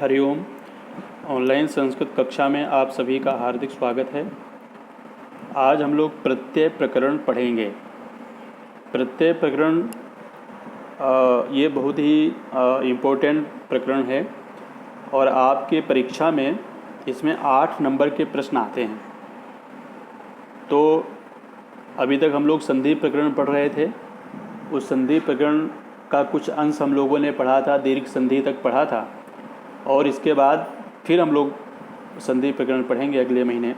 Hariom. Online Sanskrit कक्षा में आप सभी का हार्दिक स्वागत है। आज हम लोग प्रत्यय प्रकरण पढ़ेंगे। प्रत्यय प्रकरण ये बहुत ही इम्पोर्टेंट प्रकरण है और आपके परीक्षा में इसमें 8 नंबर के प्रश्न आते हैं। तो अभी तक हम लोग संधि प्रकरण पढ़ रहे थे। उस संधि प्रकरण का कुछ अंश हम लोगों ने पढ़ा था, दीर्घ संधि तक पढ़ा था, और इसके बाद फिर हम लोग संधि प्रकरण पढ़ेंगे अगले महीने।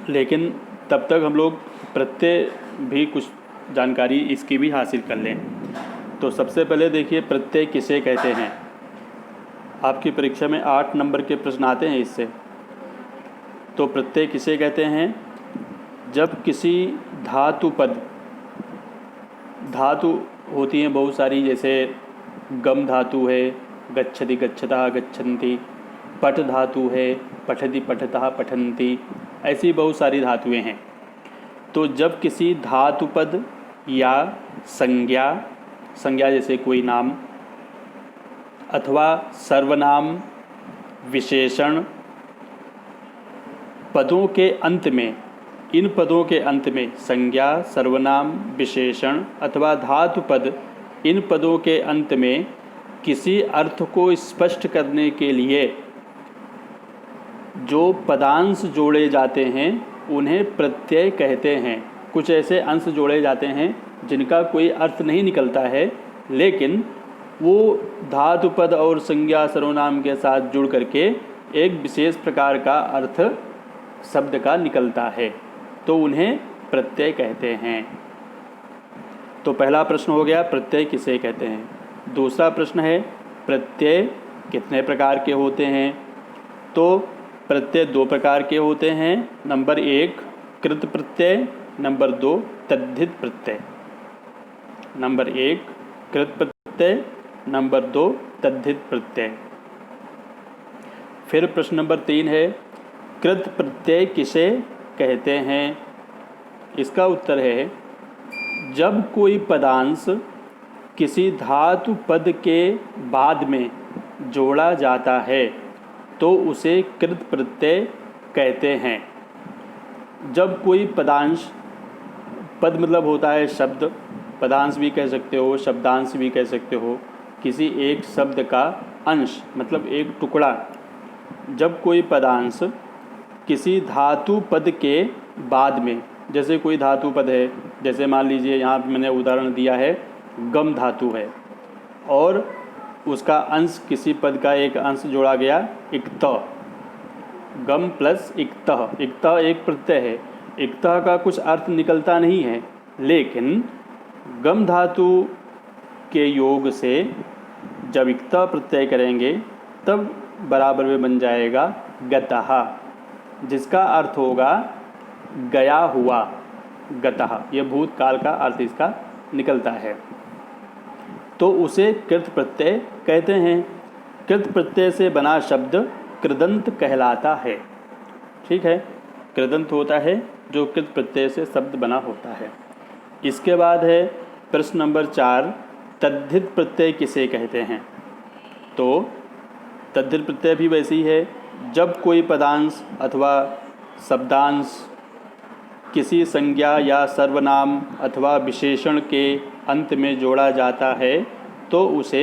लेकिन तब तक हम लोग प्रत्यय भी कुछ जानकारी इसकी भी हासिल कर लें। तो सबसे पहले देखिए, प्रत्यय किसे कहते हैं। आपकी परीक्षा में 8 नंबर के प्रश्न आते हैं इससे। तो प्रत्यय किसे कहते हैं? जब किसी धातु पद, धातु होती हैं बहुत सारी, जैसे गम धातु है, गच्छति गच्छतः गच्छन्ति, पठ धातु है, पठति पठतः पठन्ति, ऐसी बहुत सारी धातुएं हैं। तो जब किसी धातु पद या संज्ञा जैसे कोई नाम अथवा सर्वनाम, विशेषण पदों के अंत में, इन पदों के अंत में संज्ञा, सर्वनाम, विशेषण अथवा धातु पद, इन पदों के अंत में किसी अर्थ को स्पष्ट करने के लिए जो पदांश जोड़े जाते हैं उन्हें प्रत्यय कहते हैं। कुछ ऐसे अंश जोड़े जाते हैं जिनका कोई अर्थ नहीं निकलता है, लेकिन वो धातु पद और संज्ञा, सर्वनाम के साथ जुड़ करके एक विशेष प्रकार का अर्थ शब्द का निकलता है, तो उन्हें प्रत्यय कहते हैं। तो पहला प्रश्न हो गया, प्रत्यय किसे कहते हैं। दूसरा प्रश्न है, प्रत्यय कितने प्रकार के होते हैं। तो प्रत्यय 2 प्रकार के होते हैं। नंबर 1 कृत प्रत्यय, नंबर 2 तद्धित प्रत्यय। नंबर 1 कृत प्रत्यय, नंबर 2 तद्धित प्रत्यय। फिर प्रश्न नंबर 3 है, कृत प्रत्यय किसे कहते हैं। इसका उत्तर है, जब कोई पदांश किसी धातु पद के बाद में जोड़ा जाता है तो उसे कृत प्रत्यय कहते हैं। जब कोई पदांश, पद मतलब होता है शब्द, पदांश भी कह सकते हो, शब्दांश भी कह सकते हो, किसी एक शब्द का अंश मतलब एक टुकड़ा। जब कोई पदांश किसी धातु पद के बाद में, जैसे कोई धातु पद है, जैसे मान लीजिए यहाँ मैंने उदाहरण दिया है, गम धातु है और उसका अंश, किसी पद का एक अंश जोड़ा गया इक्त, गम प्लस इक्त। इक्त एक प्रत्यय है, इक्त का कुछ अर्थ निकलता नहीं है, लेकिन गम धातु के योग से जब इक्त प्रत्यय करेंगे तब बराबर में बन जाएगा गतः, जिसका अर्थ होगा गया हुआ। गतः ये भूतकाल का अर्थ इसका निकलता है, तो उसे कृत प्रत्यय कहते हैं। कृत प्रत्यय से बना शब्द कृदंत कहलाता है। ठीक है, कृदंत होता है जो कृत प्रत्यय से शब्द बना होता है। इसके बाद है प्रश्न नंबर 4, तद्धित प्रत्यय किसे कहते हैं। तो तद्धित प्रत्यय भी वैसे ही है, जब कोई पदांश अथवा शब्दांश किसी संज्ञा या सर्वनाम अथवा विशेषण के अंत में जोड़ा जाता है तो उसे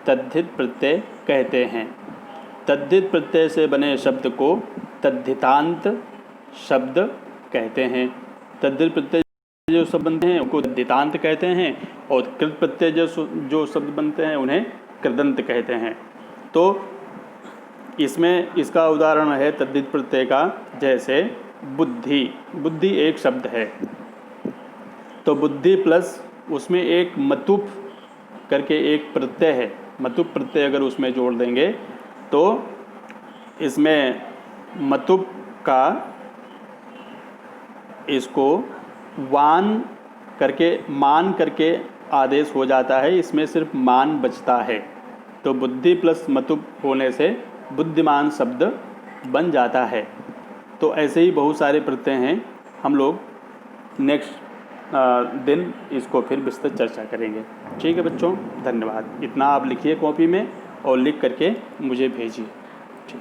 तद्धित प्रत्यय कहते हैं। तद्धित प्रत्यय से बने शब्द को तद्धितांत शब्द कहते हैं। तद्धित प्रत्यय जो शब्द बनते हैं उनको तद्धितांत कहते हैं, और कृत प्रत्यय जो शब्द बनते हैं उन्हें कृदंत कहते हैं। तो इसमें इसका उदाहरण है तद्धित प्रत्यय का, जैसे बुद्धि। बुद्धि एक शब्द है, तो बुद्धि प्लस उसमें एक मतुप करके एक प्रत्यय है, मतुप प्रत्यय अगर उसमें जोड़ देंगे तो इसमें मतुप का, इसको वान करके, मान करके आदेश हो जाता है, इसमें सिर्फ मान बचता है। तो बुद्धि प्लस मतुप होने से बुद्धिमान शब्द बन जाता है। तो ऐसे ही बहुत सारे प्रत्यय हैं, हम लोग नेक्स्ट दिन इसको फिर विस्तृत चर्चा करेंगे। ठीक है बच्चों, धन्यवाद। इतना आप लिखिए कॉपी में और लिख करके मुझे भेजिए। ठीक।